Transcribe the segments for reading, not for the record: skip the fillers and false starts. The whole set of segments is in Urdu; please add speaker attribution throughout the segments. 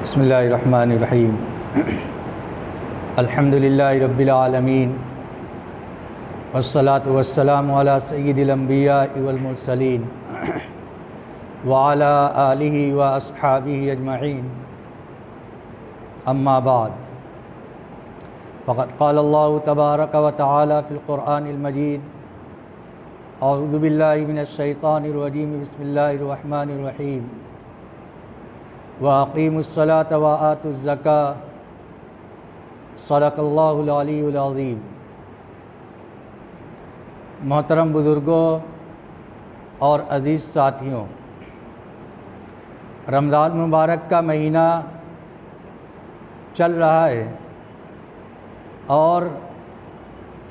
Speaker 1: بسم اللہ الرحمن الرحیم الحمدللہ رب العالمین والصلاة والسلام علی سید الانبیاء والمرسلین وعلی آلہ واصحابہ اجمعین اما بعد فقد قال اللہ تبارک و تعالی فی القرآن المجید اعوذ باللہ من الشیطان الرجیم بسم اللہ الرحمن الرحیم وَأَقِيمُوا الصَّلَاةَ وَآتُوا الزَّكَاةَ صدق اللہ العلی العظیم۔ محترم بزرگوں اور عزیز ساتھیوں، رمضان مبارک کا مہینہ چل رہا ہے اور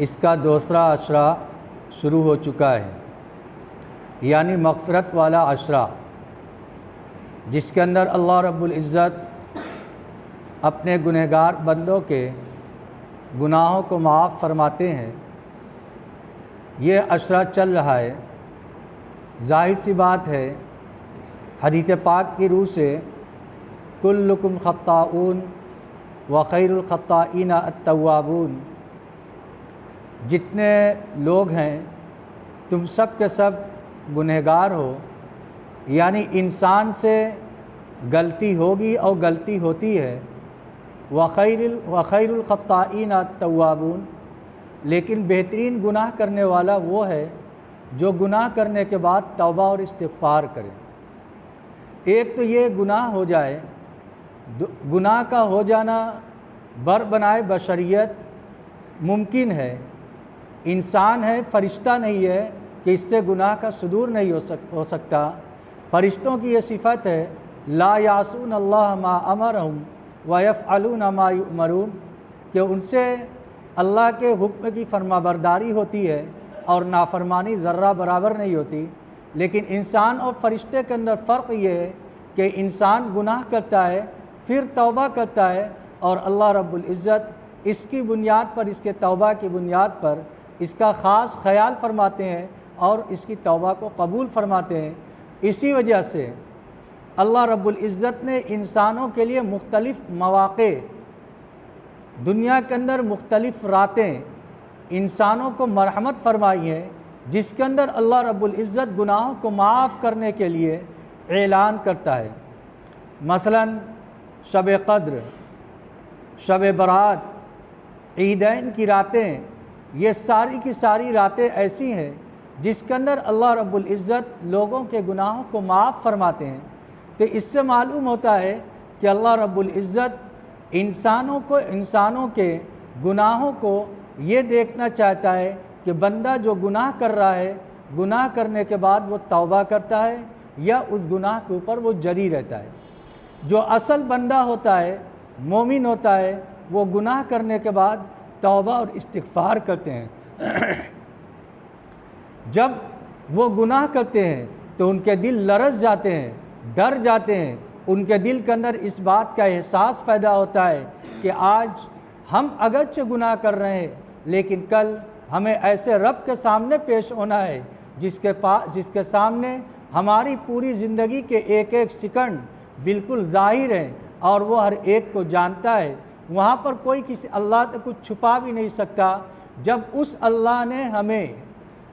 Speaker 1: اس کا دوسرا عشرہ شروع ہو چکا ہے، یعنی مغفرت والا عشرہ، جس کے اندر اللہ رب العزت اپنے گنہگار بندوں کے گناہوں کو معاف فرماتے ہیں۔ یہ عشرہ چل رہا ہے، ظاہر سی بات ہے، حدیث پاک کی روح سے کلکم خطاؤون وخیر الخطائین التوابون، جتنے لوگ ہیں تم سب کے سب گنہگار ہو، یعنی انسان سے غلطی ہوگی اور غلطی ہوتی ہے، وخیر الخطائین التوابون، لیکن بہترین گناہ کرنے والا وہ ہے جو گناہ کرنے کے بعد توبہ اور استغفار کرے۔ ایک تو یہ گناہ ہو جائے، گناہ کا ہو جانا بر بنائے بشریت ممکن ہے، انسان ہے، فرشتہ نہیں ہے کہ اس سے گناہ کا صدور نہیں ہو سکتا۔ فرشتوں کی یہ صفت ہے، لا یعصون اللہ ما امرہم ویفعلون ما یؤمرون، کہ ان سے اللہ کے حکم کی فرمانبرداری ہوتی ہے اور نافرمانی ذرہ برابر نہیں ہوتی۔ لیکن انسان اور فرشتے کے اندر فرق یہ ہے کہ انسان گناہ کرتا ہے پھر توبہ کرتا ہے، اور اللہ رب العزت اس کی بنیاد پر، اس کے توبہ کی بنیاد پر اس کا خاص خیال فرماتے ہیں اور اس کی توبہ کو قبول فرماتے ہیں۔ اسی وجہ سے اللہ رب العزت نے انسانوں کے لیے مختلف مواقع، دنیا کے اندر مختلف راتیں انسانوں کو مرحمت فرمائی ہیں، جس کے اندر اللہ رب العزت گناہوں کو معاف کرنے کے لیے اعلان کرتا ہے۔ مثلا شب قدر، شب برات، عیدین کی راتیں، یہ ساری کی ساری راتیں ایسی ہیں جس کے اندر اللہ رب العزت لوگوں کے گناہوں کو معاف فرماتے ہیں۔ تو اس سے معلوم ہوتا ہے کہ اللہ رب العزت انسانوں کے گناہوں کو یہ دیکھنا چاہتا ہے کہ بندہ جو گناہ کر رہا ہے، گناہ کرنے کے بعد وہ توبہ کرتا ہے یا اس گناہ کے اوپر وہ جری رہتا ہے۔ جو اصل بندہ ہوتا ہے، مومن ہوتا ہے، وہ گناہ کرنے کے بعد توبہ اور استغفار کرتے ہیں۔ جب وہ گناہ کرتے ہیں تو ان کے دل لرز جاتے ہیں، ڈر جاتے ہیں، ان کے دل کے اندر اس بات کا احساس پیدا ہوتا ہے کہ آج ہم اگرچہ گناہ کر رہے ہیں لیکن کل ہمیں ایسے رب کے سامنے پیش ہونا ہے جس کے سامنے ہماری پوری زندگی کے ایک ایک سیکنڈ بالکل ظاہر ہے اور وہ ہر ایک کو جانتا ہے۔ وہاں پر کوئی کسی اللہ سے کچھ چھپا بھی نہیں سکتا۔ جب اس اللہ نے ہمیں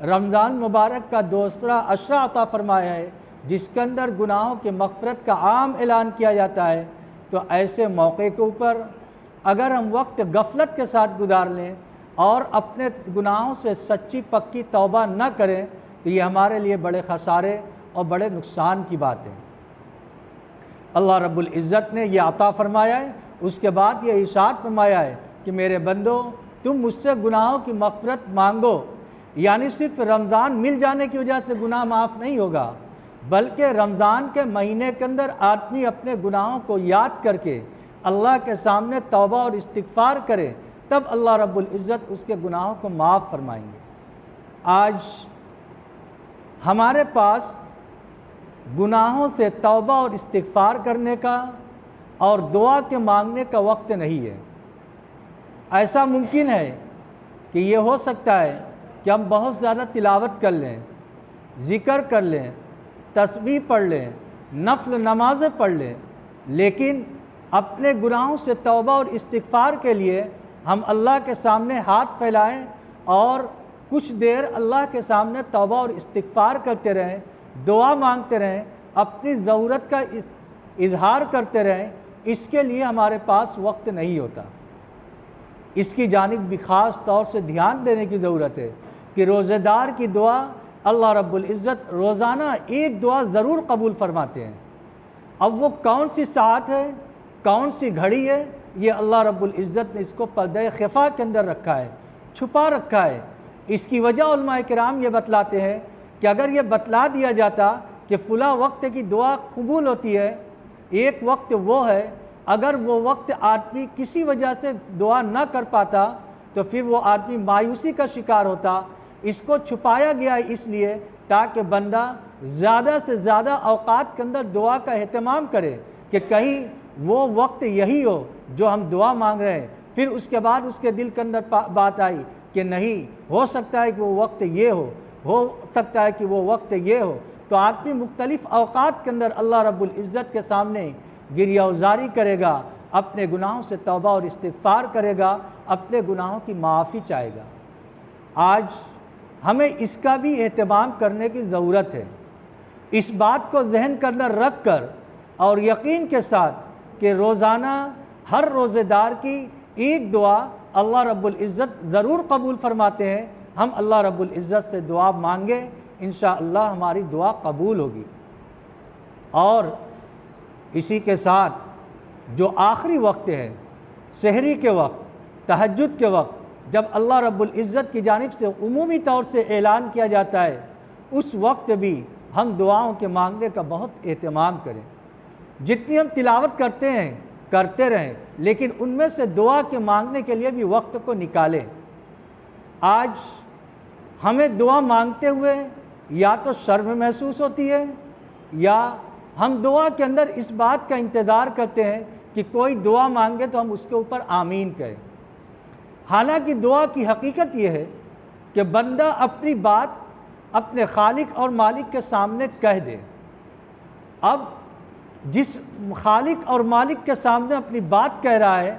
Speaker 1: رمضان مبارک کا دوسرا عشرہ عطا فرمایا ہے جس کے اندر گناہوں کے مغفرت کا عام اعلان کیا جاتا ہے، تو ایسے موقع کے اوپر اگر ہم وقت غفلت کے ساتھ گزار لیں اور اپنے گناہوں سے سچی پکی توبہ نہ کریں تو یہ ہمارے لیے بڑے خسارے اور بڑے نقصان کی بات ہے۔ اللہ رب العزت نے یہ عطا فرمایا ہے، اس کے بعد یہ ارشاد فرمایا ہے کہ میرے بندو تم مجھ سے گناہوں کی مغفرت مانگو، یعنی صرف رمضان مل جانے کی وجہ سے گناہ معاف نہیں ہوگا، بلکہ رمضان کے مہینے کے اندر آدمی اپنے گناہوں کو یاد کر کے اللہ کے سامنے توبہ اور استغفار کرے، تب اللہ رب العزت اس کے گناہوں کو معاف فرمائیں گے۔ آج ہمارے پاس گناہوں سے توبہ اور استغفار کرنے کا اور دعا کے مانگنے کا وقت نہیں ہے۔ ایسا ممکن ہے کہ یہ ہو سکتا ہے کہ ہم بہت زیادہ تلاوت کر لیں، ذکر کر لیں، تسبیح پڑھ لیں، نفل نمازیں پڑھ لیں، لیکن اپنے گناہوں سے توبہ اور استغفار کے لیے ہم اللہ کے سامنے ہاتھ پھیلائیں اور کچھ دیر اللہ کے سامنے توبہ اور استغفار کرتے رہیں، دعا مانگتے رہیں، اپنی ضرورت کا اظہار کرتے رہیں۔ اس کے لیے ہمارے پاس وقت نہیں ہوتا۔ اس کی جانب بھی خاص طور سے دھیان دینے کی ضرورت ہے کہ روزہ دار کی دعا اللہ رب العزت روزانہ ایک دعا ضرور قبول فرماتے ہیں۔ اب وہ کون سی ساعت ہے، کون سی گھڑی ہے، یہ اللہ رب العزت نے اس کو پردہ خفا کے اندر رکھا ہے، چھپا رکھا ہے۔ اس کی وجہ علماء کرام یہ بتلاتے ہیں کہ اگر یہ بتلا دیا جاتا کہ فلاں وقت کی دعا قبول ہوتی ہے، ایک وقت وہ ہے، اگر وہ وقت آدمی کسی وجہ سے دعا نہ کر پاتا تو پھر وہ آدمی مایوسی کا شکار ہوتا۔ اس کو چھپایا گیا ہے اس لیے تاکہ بندہ زیادہ سے زیادہ اوقات کے اندر دعا کا اہتمام کرے کہ کہیں وہ وقت یہی ہو جو ہم دعا مانگ رہے ہیں۔ پھر اس کے بعد اس کے دل کے اندر بات آئی کہ نہیں، ہو سکتا ہے کہ وہ وقت یہ ہو سکتا ہے کہ وہ وقت یہ ہو، تو آدمی مختلف اوقات کے اندر اللہ رب العزت کے سامنے گریہ وزاری کرے گا، اپنے گناہوں سے توبہ اور استغفار کرے گا، اپنے گناہوں کی معافی چاہے گا۔ آج ہمیں اس کا بھی اہتمام کرنے کی ضرورت ہے۔ اس بات کو ذہن کے اندر رکھ کر اور یقین کے ساتھ کہ روزانہ ہر روزے دار کی ایک دعا اللہ رب العزت ضرور قبول فرماتے ہیں۔ ہم اللہ رب العزت سے دعا مانگے، انشاءاللہ ہماری دعا قبول ہوگی۔ اور اسی کے ساتھ جو آخری وقت ہے، سحری کے وقت، تہجد کے وقت، جب اللہ رب العزت کی جانب سے عمومی طور سے اعلان کیا جاتا ہے، اس وقت بھی ہم دعاؤں کے مانگنے کا بہت اہتمام کریں۔ جتنی ہم تلاوت کرتے ہیں کرتے رہیں، لیکن ان میں سے دعا کے مانگنے کے لیے بھی وقت کو نکالیں۔ آج ہمیں دعا مانگتے ہوئے یا تو شرم محسوس ہوتی ہے یا ہم دعا کے اندر اس بات کا انتظار کرتے ہیں کہ کوئی دعا مانگے تو ہم اس کے اوپر آمین کہیں۔ حالانکہ دعا کی حقیقت یہ ہے کہ بندہ اپنی بات اپنے خالق اور مالک کے سامنے کہہ دے۔ اب جس خالق اور مالک کے سامنے اپنی بات کہہ رہا ہے،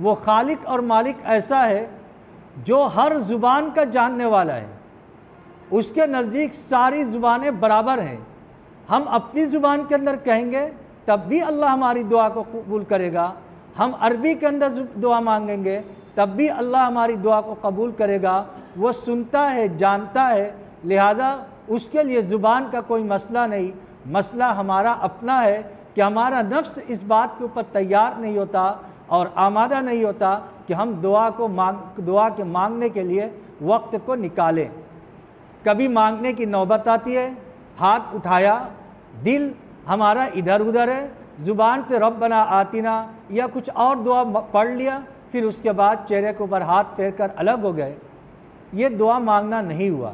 Speaker 1: وہ خالق اور مالک ایسا ہے جو ہر زبان کا جاننے والا ہے۔ اس کے نزدیک ساری زبانیں برابر ہیں۔ ہم اپنی زبان کے اندر کہیں گے تب بھی اللہ ہماری دعا کو قبول کرے گا، ہم عربی کے اندر دعا مانگیں گے تب بھی اللہ ہماری دعا کو قبول کرے گا۔ وہ سنتا ہے، جانتا ہے، لہذا اس کے لیے زبان کا کوئی مسئلہ نہیں۔ مسئلہ ہمارا اپنا ہے کہ ہمارا نفس اس بات کے اوپر تیار نہیں ہوتا اور آمادہ نہیں ہوتا کہ ہم دعا کے مانگنے کے لیے وقت کو نکالیں۔ کبھی مانگنے کی نوبت آتی ہے، ہاتھ اٹھایا، دل ہمارا ادھر ادھر ہے، زبان سے ربنا آتنا یا کچھ اور دعا پڑھ لیا، پھر اس کے بعد چہرے کے اوپر ہاتھ پھیر کر الگ ہو گئے۔ یہ دعا مانگنا نہیں ہوا،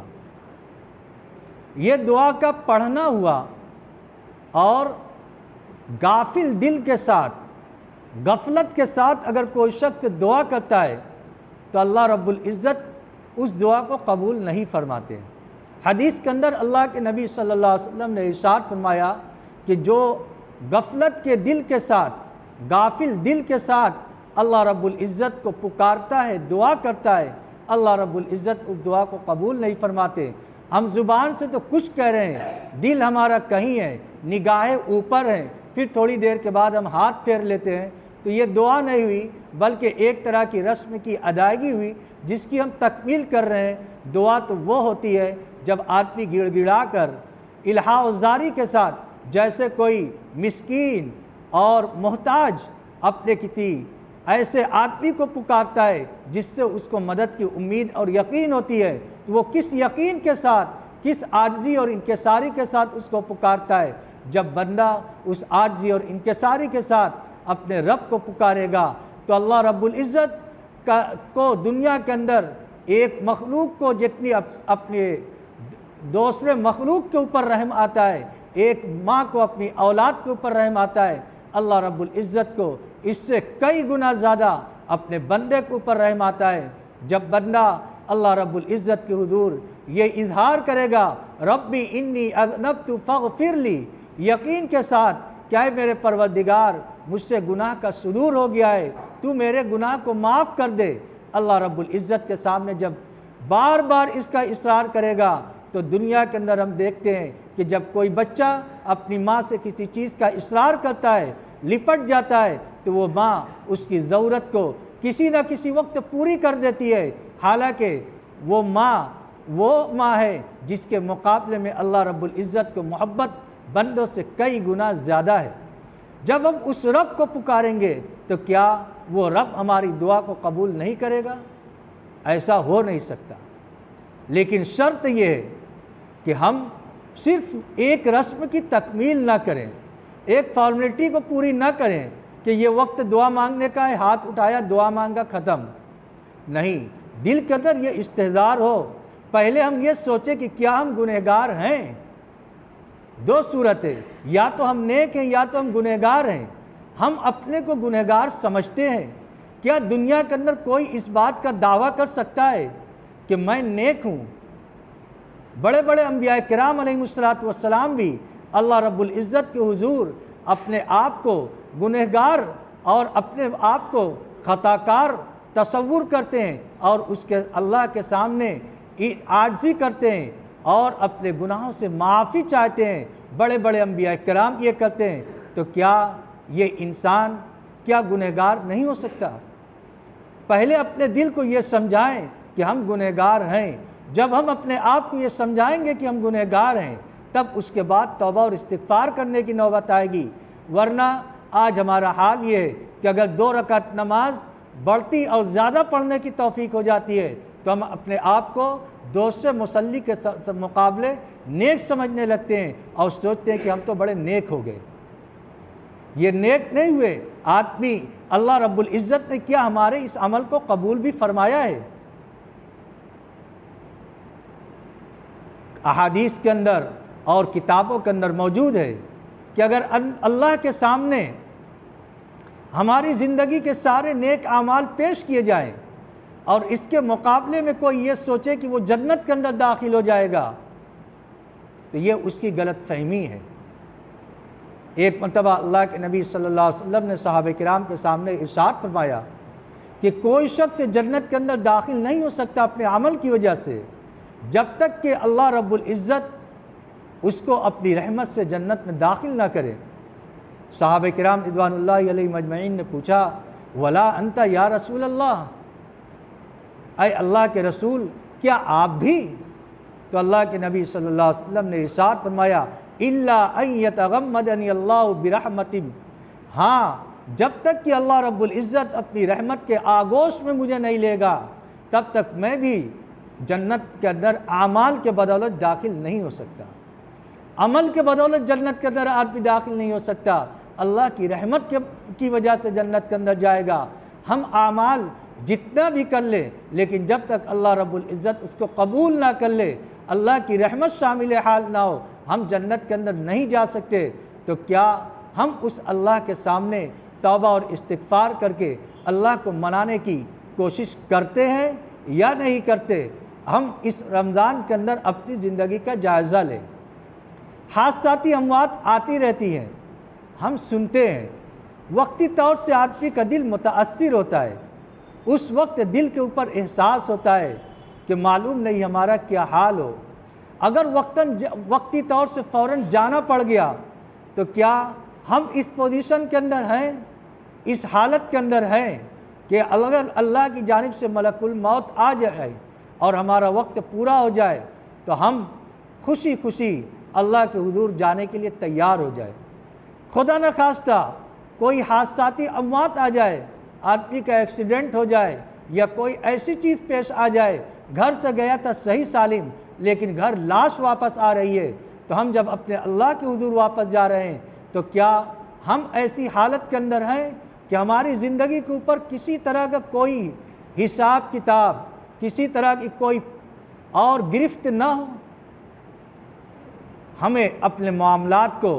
Speaker 1: یہ دعا کا پڑھنا ہوا۔ اور غافل دل کے ساتھ، غفلت کے ساتھ اگر کوئی شخص دعا کرتا ہے تو اللہ رب العزت اس دعا کو قبول نہیں فرماتے۔ حدیث کے اندر اللہ کے نبی صلی اللہ علیہ وسلم نے ارشاد فرمایا کہ جو غفلت کے دل کے ساتھ، غافل دل کے ساتھ اللہ رب العزت کو پکارتا ہے، دعا کرتا ہے، اللہ رب العزت اس دعا کو قبول نہیں فرماتے۔ ہم زبان سے تو کچھ کہہ رہے ہیں، دل ہمارا کہیں ہے، نگاہیں اوپر ہیں، پھر تھوڑی دیر کے بعد ہم ہاتھ پھیر لیتے ہیں، تو یہ دعا نہیں ہوئی بلکہ ایک طرح کی رسم کی ادائیگی ہوئی جس کی ہم تکمیل کر رہے ہیں۔ دعا تو وہ ہوتی ہے جب آدمی گڑ گڑا کر الہا و زاری کے ساتھ، جیسے کوئی مسکین اور محتاج اپنے کسی ایسے آدمی کو پکارتا ہے جس سے اس کو مدد کی امید اور یقین ہوتی ہے، تو وہ کس یقین کے ساتھ، کس عاجزی اور انکساری کے ساتھ اس کو پکارتا ہے۔ جب بندہ اس عاجزی اور انکساری کے ساتھ اپنے رب کو پکارے گا تو اللہ رب العزت کو دنیا کے اندر ایک مخلوق کو جتنی اپنے دوسرے مخلوق کے اوپر رحم آتا ہے، ایک ماں کو اپنی اولاد کے اوپر رحم آتا ہے، اللہ رب العزت کو اس سے کئی گنا زیادہ اپنے بندے کے اوپر رحم آتا ہے۔ جب بندہ اللہ رب العزت کے حضور یہ اظہار کرے گا ربی انی اذنبت فاغفر لی، یقین کے ساتھ کہ اے میرے پروردگار مجھ سے گناہ کا صدور ہو گیا ہے، تو میرے گناہ کو معاف کر دے۔ اللہ رب العزت کے سامنے جب بار بار اس کا اصرار کرے گا تو دنیا کے اندر ہم دیکھتے ہیں کہ جب کوئی بچہ اپنی ماں سے کسی چیز کا اصرار کرتا ہے، لپٹ جاتا ہے، تو وہ ماں اس کی ضرورت کو کسی نہ کسی وقت پوری کر دیتی ہے، حالانکہ وہ ماں ہے جس کے مقابلے میں اللہ رب العزت کو محبت بندوں سے کئی گنا زیادہ ہے۔ جب ہم اس رب کو پکاریں گے تو کیا وہ رب ہماری دعا کو قبول نہیں کرے گا؟ ایسا ہو نہیں سکتا۔ لیکن شرط یہ ہے کہ ہم صرف ایک رسم کی تکمیل نہ کریں، ایک فارمیلٹی کو پوری نہ کریں کہ یہ وقت دعا مانگنے کا ہے، ہاتھ اٹھایا دعا مانگا ختم۔ نہیں، دل کے اندر یہ استحضار ہو، پہلے ہم یہ سوچیں کہ کیا ہم گنہگار ہیں۔ دو صورتیں، یا تو ہم نیک ہیں یا تو ہم گنہگار ہیں۔ ہم اپنے کو گنہگار سمجھتے ہیں؟ کیا دنیا کے اندر کوئی اس بات کا دعویٰ کر سکتا ہے کہ میں نیک ہوں؟ بڑے بڑے انبیاء کرام علیہ السلام بھی اللہ رب العزت کے حضور اپنے آپ کو گنہگار اور اپنے آپ کو خطاکار تصور کرتے ہیں اور اس کے اللہ کے سامنے عاجزی کرتے ہیں اور اپنے گناہوں سے معافی چاہتے ہیں۔ بڑے بڑے انبیاء کرام یہ کرتے ہیں، تو کیا یہ انسان کیا گنہگار نہیں ہو سکتا؟ پہلے اپنے دل کو یہ سمجھائیں کہ ہم گنہگار ہیں۔ جب ہم اپنے آپ کو یہ سمجھائیں گے کہ ہم گنہگار ہیں، تب اس کے بعد توبہ اور استغفار کرنے کی نوبت آئے گی۔ ورنہ آج ہمارا حال یہ ہے کہ اگر 2 رکعت نماز بڑھتی اور زیادہ پڑھنے کی توفیق ہو جاتی ہے تو ہم اپنے آپ کو دوسرے مصلی کے مقابلے نیک سمجھنے لگتے ہیں اور سوچتے ہیں کہ ہم تو بڑے نیک ہو گئے۔ یہ نیک نہیں ہوئے آدمی، اللہ رب العزت نے کیا ہمارے اس عمل کو قبول بھی فرمایا ہے؟ احادیث کے اندر اور کتابوں کے اندر موجود ہے کہ اگر اللہ کے سامنے ہماری زندگی کے سارے نیک اعمال پیش کیے جائیں اور اس کے مقابلے میں کوئی یہ سوچے کہ وہ جنت کے اندر داخل ہو جائے گا تو یہ اس کی غلط فہمی ہے۔ ایک مرتبہ اللہ کے نبی صلی اللہ علیہ وسلم نے صحابہ کرام کے سامنے ارشاد فرمایا کہ کوئی شخص جنت کے اندر داخل نہیں ہو سکتا اپنے عمل کی وجہ سے جب تک کہ اللہ رب العزت اس کو اپنی رحمت سے جنت میں داخل نہ کرے۔ صحابہ کرام رضوان اللہ علیہ مجمعین نے پوچھا ولا انت یا رسول اللہ، اے اللہ کے رسول کیا آپ بھی؟ تو اللہ کے نبی صلی اللہ علیہ وسلم نے ارشاد فرمایا الا ان یتغمدنی اللہ برحمت، ہاں جب تک کہ اللہ رب العزت اپنی رحمت کے آغوش میں مجھے نہیں لے گا تب تک میں بھی جنت کے اندر اعمال کے بدولت داخل نہیں ہو سکتا۔ عمل کے بدولت جنت کے اندر آدمی داخل نہیں ہو سکتا، اللہ کی رحمت کی وجہ سے جنت کے اندر جائے گا۔ ہم اعمال جتنا بھی کر لے لیکن جب تک اللہ رب العزت اس کو قبول نہ کر لے، اللہ کی رحمت شامل حال نہ ہو، ہم جنت کے اندر نہیں جا سکتے۔ تو کیا ہم اس اللہ کے سامنے توبہ اور استغفار کر کے اللہ کو منانے کی کوشش کرتے ہیں یا نہیں کرتے؟ ہم اس رمضان کے اندر اپنی زندگی کا جائزہ لیں۔ حادثاتی اموات آتی رہتی ہیں، ہم سنتے ہیں، وقتی طور سے آدمی کا دل متاثر ہوتا ہے، اس وقت دل کے اوپر احساس ہوتا ہے کہ معلوم نہیں ہمارا کیا حال ہو۔ اگر وقتی طور سے فوراً جانا پڑ گیا تو کیا ہم اس پوزیشن کے اندر ہیں، اس حالت کے اندر ہیں کہ اگر اللہ کی جانب سے ملک الموت آ جائے اور ہمارا وقت پورا ہو جائے تو ہم خوشی خوشی اللہ کے حضور جانے کے لیے تیار ہو جائے؟ خدا نخواستہ کوئی حادثاتی اموات آ جائے، آدمی کا ایکسیڈنٹ ہو جائے یا کوئی ایسی چیز پیش آ جائے، گھر سے گیا تھا صحیح سالم لیکن گھر لاش واپس آ رہی ہے، تو ہم جب اپنے اللہ کے حضور واپس جا رہے ہیں تو کیا ہم ایسی حالت کے اندر ہیں کہ ہماری زندگی کے اوپر کسی طرح کا کوئی حساب کتاب، کسی طرح کی کوئی اور گرفت نہ ہو؟ ہمیں اپنے معاملات کو،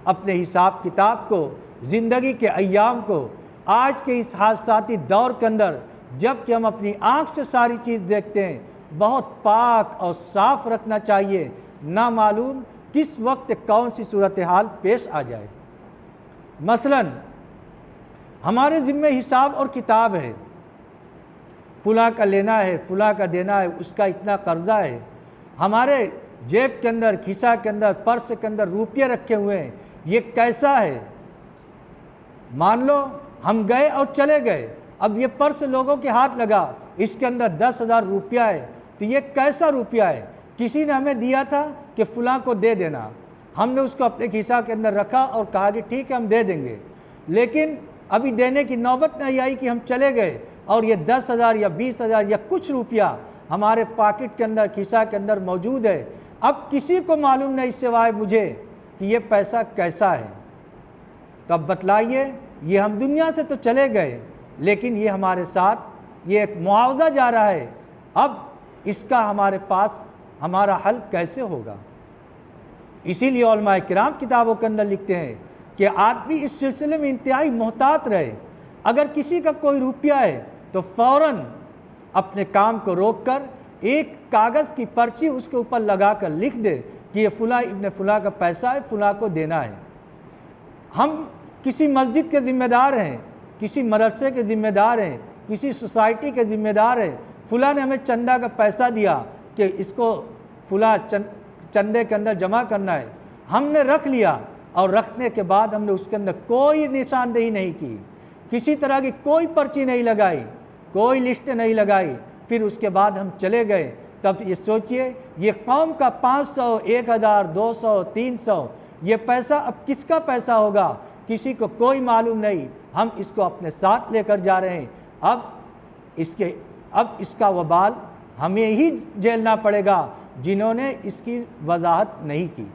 Speaker 1: اپنے حساب کتاب کو، زندگی کے ایام کو آج کے اس حادثاتی دور کے اندر جب کہ ہم اپنی آنکھ سے ساری چیز دیکھتے ہیں بہت پاک اور صاف رکھنا چاہیے، نہ معلوم کس وقت کون سی صورتحال پیش آ جائے۔ مثلا ہمارے ذمہ حساب اور کتاب ہے، فلاں کا لینا ہے، فلاں کا دینا ہے، اس کا اتنا قرضہ ہے، ہمارے جیب کے اندر، کھیسا کے اندر، پرس کے اندر روپیے رکھے ہوئے ہیں، یہ کیسا ہے؟ مان لو ہم گئے اور چلے گئے، اب یہ پرس لوگوں کے ہاتھ لگا، اس کے اندر 10,000 روپیہ ہے، تو یہ کیسا روپیہ ہے؟ کسی نے ہمیں دیا تھا کہ فلاں کو دے دینا، ہم نے اس کو اپنے کھیسا کے اندر رکھا اور کہا کہ ٹھیک ہے ہم دے دیں گے، لیکن ابھی دینے کی نوبت نہیں آئی کہ ہم چلے گئے اور یہ 10,000 یا 20,000 یا کچھ روپیہ ہمارے پاکٹ کے اندر، کھیسا کے اندر موجود ہے۔ اب کسی کو معلوم نہیں سوائے مجھے کہ یہ پیسہ کیسا ہے۔ تو اب بتلائیے، یہ ہم دنیا سے تو چلے گئے، لیکن یہ ہمارے ساتھ یہ ایک معاوضہ جا رہا ہے، اب اس کا ہمارے پاس ہمارا حل کیسے ہوگا؟ اسی لیے علماء کرام کتابوں کے اندر لکھتے ہیں کہ آدمی اس سلسلے میں انتہائی محتاط رہے، اگر کسی کا کوئی روپیہ ہے تو فوراً اپنے کام کو روک کر ایک کاغذ کی پرچی اس کے اوپر لگا کر لکھ دے کہ یہ فلاں ابن فلاں کا پیسہ ہے، فلاں کو دینا ہے۔ ہم کسی مسجد کے ذمہ دار ہیں، کسی مدرسے کے ذمہ دار ہیں، کسی سوسائٹی کے ذمہ دار ہیں، فلاں نے ہمیں چندہ کا پیسہ دیا کہ اس کو فلاں چندے کے اندر جمع کرنا ہے، ہم نے رکھ لیا، اور رکھنے کے بعد ہم نے اس کے اندر کوئی نشاندہی نہیں کی، کسی طرح کی کوئی پرچی نہیں لگائی، کوئی لسٹ نہیں لگائی، پھر اس کے بعد ہم چلے گئے، تب یہ سوچئے یہ قوم کا 500، 1000، 200، 300 یہ پیسہ اب کس کا پیسہ ہوگا؟ کسی کو کوئی معلوم نہیں، ہم اس کو اپنے ساتھ لے کر جا رہے ہیں، اب اس کا وبال ہمیں ہی جھیلنا پڑے گا جنہوں نے اس کی وضاحت نہیں کی۔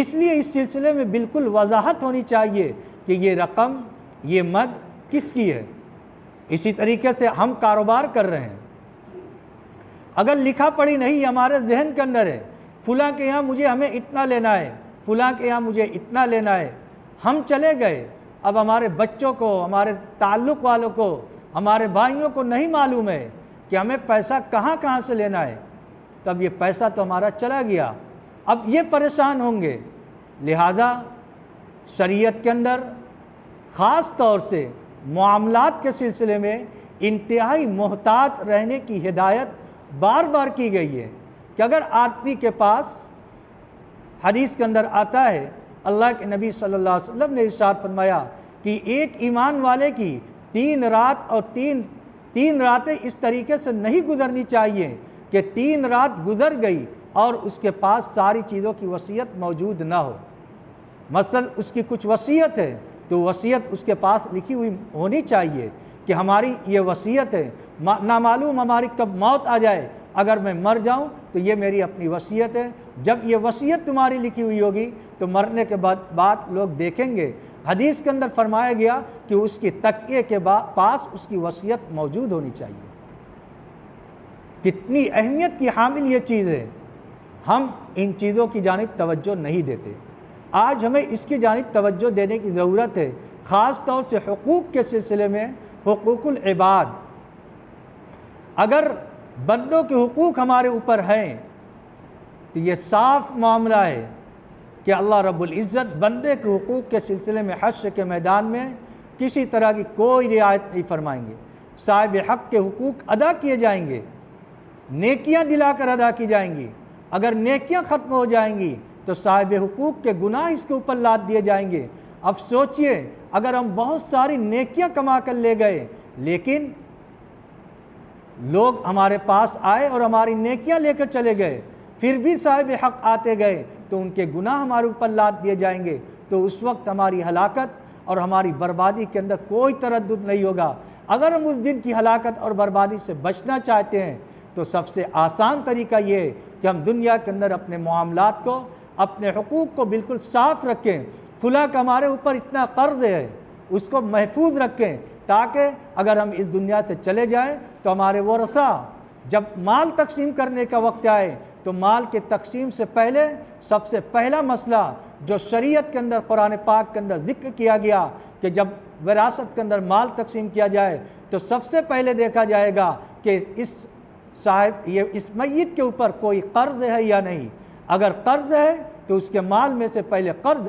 Speaker 1: اس لیے اس سلسلے میں بالکل وضاحت ہونی چاہیے کہ یہ رقم، یہ مد کس کی ہے۔ اسی طریقے سے ہم کاروبار کر رہے ہیں، اگر لکھا پڑھی نہیں ہمارے ذہن کے اندر ہے، فلاں کے یہاں ہمیں اتنا لینا ہے، فلاں کے یہاں مجھے اتنا لینا ہے، ہم چلے گئے، اب ہمارے بچوں کو، ہمارے تعلق والوں کو، ہمارے بھائیوں کو نہیں معلوم ہے کہ ہمیں پیسہ کہاں کہاں سے لینا ہے، تب یہ پیسہ تو ہمارا چلا گیا، اب یہ پریشان ہوں گے۔ لہذا شریعت کے اندر خاص طور سے معاملات کے سلسلے میں انتہائی محتاط رہنے کی ہدایت بار بار کی گئی ہے کہ اگر آدمی کے پاس، حدیث کے اندر آتا ہے، اللہ کے نبی صلی اللہ علیہ وسلم نے ارشاد فرمایا کہ ایک ایمان والے کی 3 رات اور 3 راتیں اس طریقے سے نہیں گزرنی چاہیے کہ 3 رات گزر گئی اور اس کے پاس ساری چیزوں کی وصیت موجود نہ ہو۔ مثلا اس کی کچھ وصیت ہے تو وصیت اس کے پاس لکھی ہوئی ہونی چاہیے کہ ہماری یہ وصیت ہے، نامعلوم ہماری کب موت آ جائے، اگر میں مر جاؤں تو یہ میری اپنی وصیت ہے۔ جب یہ وصیت تمہاری لکھی ہوئی ہوگی تو مرنے کے بعد لوگ دیکھیں گے۔ حدیث کے اندر فرمایا گیا کہ اس کی تکیے کے پاس اس کی وصیت موجود ہونی چاہیے۔ کتنی اہمیت کی حامل یہ چیز ہے، ہم ان چیزوں کی جانب توجہ نہیں دیتے۔ آج ہمیں اس کی جانب توجہ دینے کی ضرورت ہے، خاص طور سے حقوق کے سلسلے میں، حقوق العباد۔ اگر بندوں کے حقوق ہمارے اوپر ہیں تو یہ صاف معاملہ ہے کہ اللہ رب العزت بندے کے حقوق کے سلسلے میں حشر کے میدان میں کسی طرح کی کوئی رعایت نہیں فرمائیں گے۔ صاحب حق کے حقوق ادا کیے جائیں گے، نیکیاں دلا کر ادا کی جائیں گی، اگر نیکیاں ختم ہو جائیں گی تو صاحب حقوق کے گناہ اس کے اوپر لاد دیے جائیں گے۔ اب سوچئے اگر ہم بہت ساری نیکیاں کما کر لے گئے لیکن لوگ ہمارے پاس آئے اور ہماری نیکیاں لے کر چلے گئے، پھر بھی صاحب حق آتے گئے تو ان کے گناہ ہمارے اوپر لاد دیے جائیں گے، تو اس وقت ہماری ہلاکت اور ہماری بربادی کے اندر کوئی تردد نہیں ہوگا۔ اگر ہم اس دن کی ہلاکت اور بربادی سے بچنا چاہتے ہیں تو سب سے آسان طریقہ یہ ہے کہ ہم دنیا کے اندر اپنے معاملات کو، اپنے حقوق کو بالکل صاف رکھیں۔ فلاں کا ہمارے اوپر اتنا قرض ہے، اس کو محفوظ رکھیں تاکہ اگر ہم اس دنیا سے چلے جائیں تو ہمارے ورثہ جب مال تقسیم کرنے کا وقت آئے تو مال کے تقسیم سے پہلے سب سے پہلا مسئلہ جو شریعت کے اندر، قرآن پاک کے اندر ذکر کیا گیا کہ جب وراثت کے اندر مال تقسیم کیا جائے تو سب سے پہلے دیکھا جائے گا کہ اس میت کے اوپر کوئی قرض ہے یا نہیں۔ اگر قرض ہے تو اس کے مال میں سے پہلے قرض،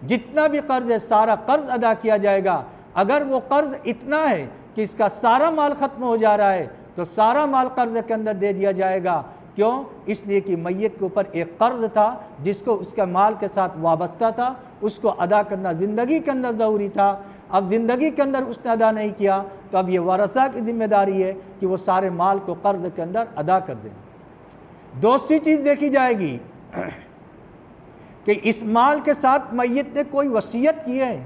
Speaker 1: جتنا بھی قرض ہے سارا قرض ادا کیا جائے گا۔ اگر وہ قرض اتنا ہے کہ اس کا سارا مال ختم ہو جا رہا ہے تو سارا مال قرض کے اندر دے دیا جائے گا۔ کیوں؟ اس لیے کہ میت کے اوپر ایک قرض تھا جس کو اس کا مال کے ساتھ وابستہ تھا، اس کو ادا کرنا زندگی کے اندر ضروری تھا۔ اب زندگی کے اندر اس نے ادا نہیں کیا تو اب یہ ورثہ کی ذمہ داری ہے کہ وہ سارے مال کو قرض کے اندر ادا کر دیں۔ دوسری چیز دیکھی جائے گی کہ اس مال کے ساتھ میت نے کوئی وصیت کی ہے۔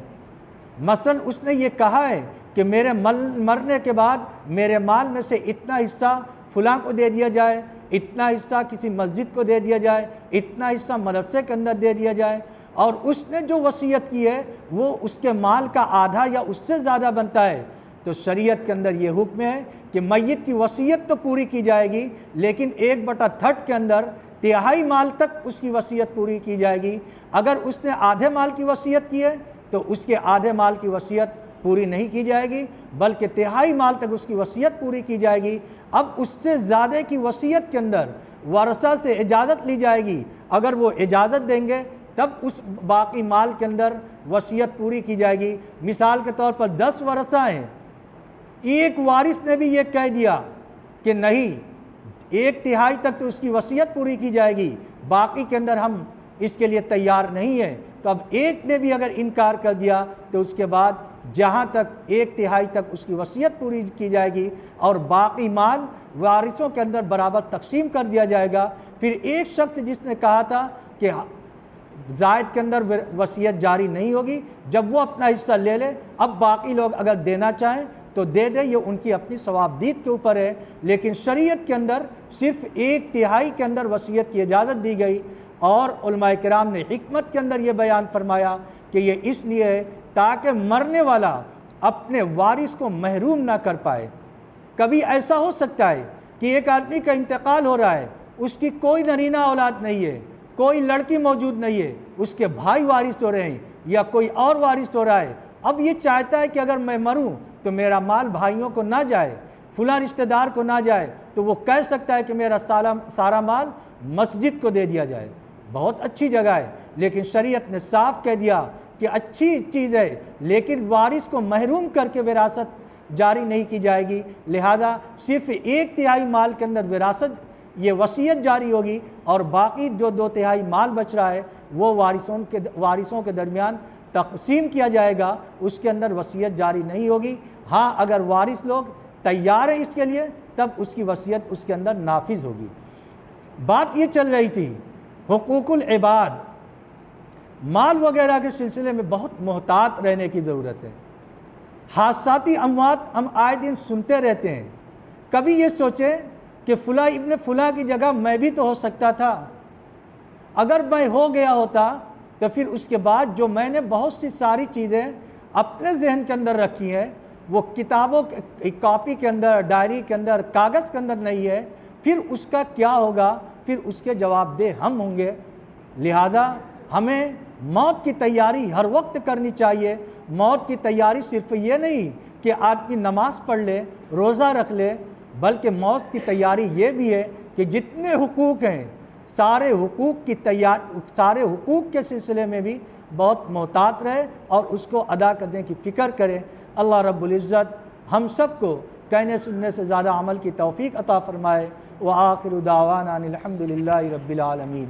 Speaker 1: مثلا اس نے یہ کہا ہے کہ میرے مرنے کے بعد میرے مال میں سے اتنا حصہ فلاں کو دے دیا جائے، اتنا حصہ کسی مسجد کو دے دیا جائے، اتنا حصہ مدرسے کے اندر دے دیا جائے، اور اس نے جو وصیت کی ہے وہ اس کے مال کا آدھا یا اس سے زیادہ بنتا ہے، تو شریعت کے اندر یہ حکم ہے کہ میت کی وصیت تو پوری کی جائے گی، لیکن 1/3 کے اندر تہائی مال تک اس کی وصیت پوری کی جائے گی۔ اگر اس نے آدھے مال کی وصیت کی ہے تو اس کے آدھے مال کی وصیت پوری نہیں کی جائے گی، بلکہ تہائی مال تک اس کی وصیت پوری کی جائے گی۔ اب اس سے زیادہ کی وصیت کے اندر ورثہ سے اجازت لی جائے گی، اگر وہ اجازت دیں گے تب اس باقی مال کے اندر وصیت پوری کی جائے گی۔ مثال کے طور پر 10 ورثہ ہیں، ایک وارث نے بھی یہ کہہ دیا کہ نہیں 1/3 تک تو اس کی وصیت پوری کی جائے گی، باقی کے اندر ہم اس کے لیے تیار نہیں ہیں، تو اب ایک نے بھی اگر انکار کر دیا تو اس کے بعد جہاں تک 1/3 تک اس کی وصیت پوری کی جائے گی اور باقی مال وارثوں کے اندر برابر تقسیم کر دیا جائے گا۔ پھر ایک شخص جس نے کہا تھا کہ زائد کے اندر وصیت جاری نہیں ہوگی، جب وہ اپنا حصہ لے لے، اب باقی لوگ اگر دینا چاہیں تو دے دے، یہ ان کی اپنی ثوابدید کے اوپر ہے، لیکن شریعت کے اندر صرف 1/3 کے اندر وصیت کی اجازت دی گئی۔ اور علماء کرام نے حکمت کے اندر یہ بیان فرمایا کہ یہ اس لیے ہے تاکہ مرنے والا اپنے وارث کو محروم نہ کر پائے۔ کبھی ایسا ہو سکتا ہے کہ ایک آدمی کا انتقال ہو رہا ہے، اس کی کوئی نرینہ اولاد نہیں ہے، کوئی لڑکی موجود نہیں ہے، اس کے بھائی وارث ہو رہے ہیں یا کوئی اور وارث ہو رہا ہے، اب یہ چاہتا ہے کہ اگر میں مروں تو میرا مال بھائیوں کو نہ جائے، فلاں رشتہ دار کو نہ جائے، تو وہ کہہ سکتا ہے کہ میرا سارا مال مسجد کو دے دیا جائے، بہت اچھی جگہ ہے، لیکن شریعت نے صاف کہہ دیا کہ اچھی چیز ہے لیکن وارث کو محروم کر کے وراثت جاری نہیں کی جائے گی، لہذا صرف 1/3 مال کے اندر وراثت یہ وصیت جاری ہوگی، اور باقی جو 2/3 مال بچ رہا ہے وہ وارثوں کے درمیان تقسیم کیا جائے گا، اس کے اندر وصیت جاری نہیں ہوگی۔ ہاں اگر وارث لوگ تیار ہیں اس کے لیے تب اس کی وصیت اس کے اندر نافذ ہوگی۔ بات یہ چل رہی تھی حقوق العباد، مال وغیرہ کے سلسلے میں بہت محتاط رہنے کی ضرورت ہے۔ حادثاتی اموات ہم آئے دن سنتے رہتے ہیں، کبھی یہ سوچیں کہ فلاں ابن فلاں کی جگہ میں بھی تو ہو سکتا تھا، اگر میں ہو گیا ہوتا تو پھر اس کے بعد جو میں نے بہت سی ساری چیزیں اپنے ذہن کے اندر رکھی ہیں وہ کتابوں کاپی کے اندر، ڈائری کے اندر، کاغذ کے اندر نہیں ہے، پھر اس کا کیا ہوگا؟ پھر اس کے جواب دہ ہم ہوں گے۔ لہذا ہمیں موت کی تیاری ہر وقت کرنی چاہیے۔ موت کی تیاری صرف یہ نہیں کہ آدمی نماز پڑھ لے، روزہ رکھ لے، بلکہ موت کی تیاری یہ بھی ہے کہ جتنے حقوق ہیں سارے حقوق کے سلسلے میں بھی بہت محتاط رہے اور اس کو ادا کرنے کی فکر کرے۔ اللہ رب العزت ہم سب کو کہنے سننے سے زیادہ عمل کی توفیق عطا فرمائے۔ وآخر دعوانا الحمد للہ رب العالمین۔